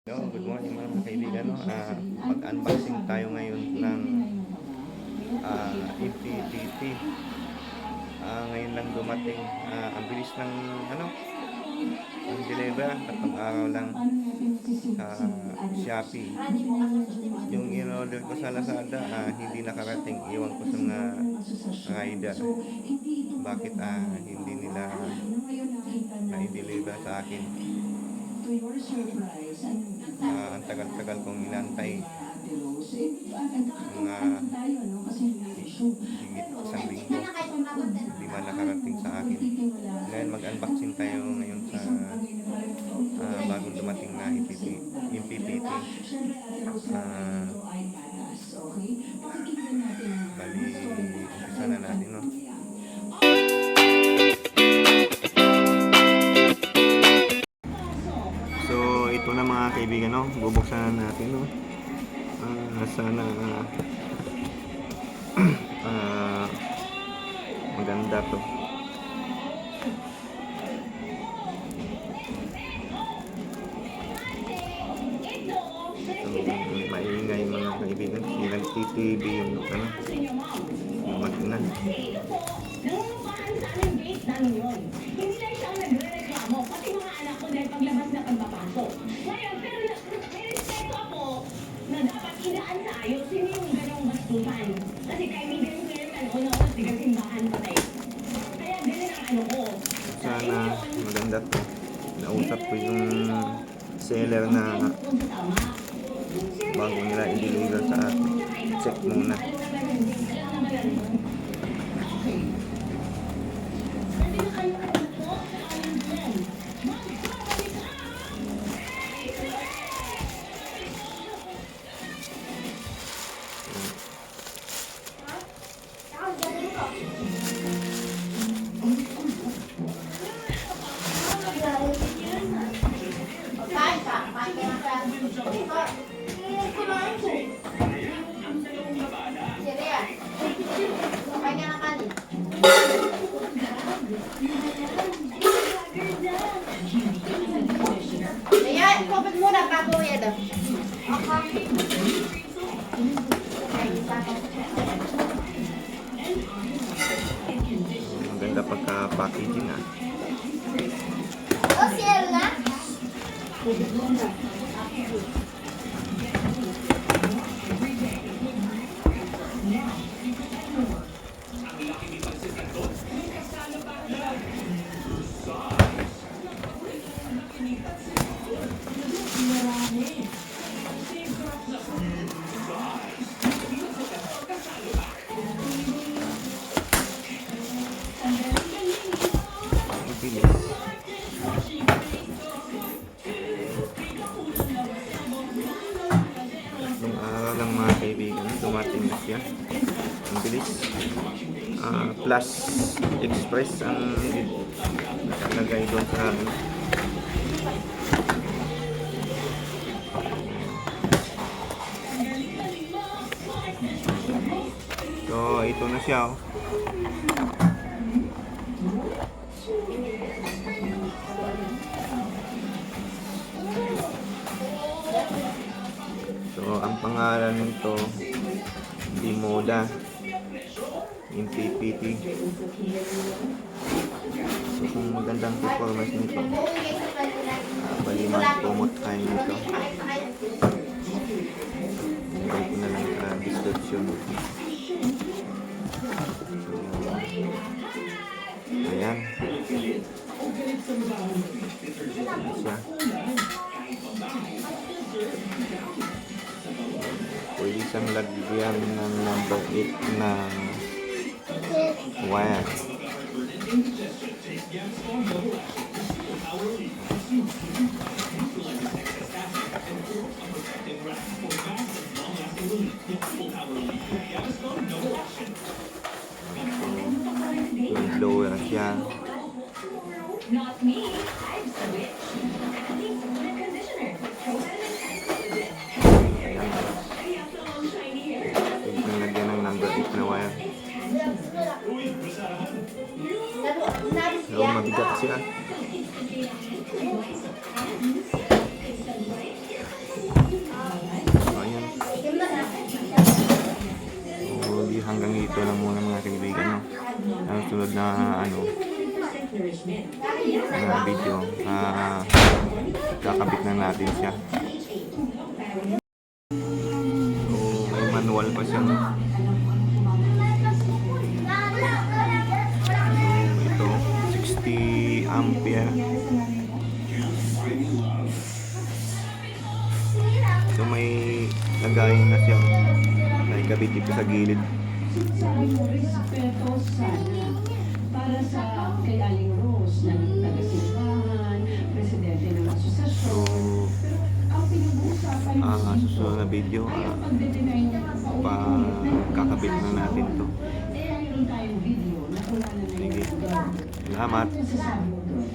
Hello, good morning mga kaibigan. Mag-unboxing tayo ngayon ng MPPT. Ngayon lang dumating. Ang bilis ng ang deliver, tatlong araw lang sa Shopee. Yung in-order ko sa Lazada, hindi nakarating. Iwan ko sa mga rider. Bakit hindi nila na-deliver sa akin? Ang tagal-tagal kong inantay, mga higit isang linggo, hindi man nakarating sa akin. Ngayon mag-unboxing tayo ngayon sa bagong dumating na MPPT. Bali, umpisa na natin, no? So ito na mga kaibigan, no? Bubuksan natin, no? Sana maganda to. Maingay mga kaibigan, nag-TTV yung yung mag-inan. Hindi lang siya ang nagre-reklamo, pati mga anak ko dahil paglabas na pagpapasok. Ngayon, pero may respeto ako na dapat idaan sa ayos, hindi yung ganong bastusan. Kasi kaibigan ko yung tanong-noon, tigasimbahan pa tayo. Kaya ganun ang ano ko. Sana maganda to. Nausap ko yung seller na bago nila i-deliver sa akin, check muna. Ayan, kopit muna bago yan. Maganda pagka-packaging, O, siya na. Bilis. Tatlong araw lang mga kaibigan, dumating na siya. Ang bilis. Plus Express ang nakalagay doon sa So ito na siya, oh. So ang pangalan nito Bimoda MPPT. So kung magandang performance nito, bali mag-promote tayo nito. Ilagay ko na lang sa description. So ayan siya. Pwede siyang lagyan ng number 8 na wire. Yung blower siya. Not me, I'm switch. Adding coconut conditioner. Pwede kang lagyan ng number 8 na wire. So mabigat siya. susunod na video, kakabit na natin siya. So, may manual pa siya. So, ito, 60 ampere. So, may lagayin na siya. Naikabit dito sa gilid. Sabi mo, respeto sana para sa kay Aling Rose na taga-simbahan, presidente ng So, asosasyon. Pero ang pinag-uusapan ang susunod na video, ay ang pagde-deny ng kakabit na natin to. Eh, mayroon tayong video na wala na Sige. ngayon. Salamat. Ano masasabi mo doon?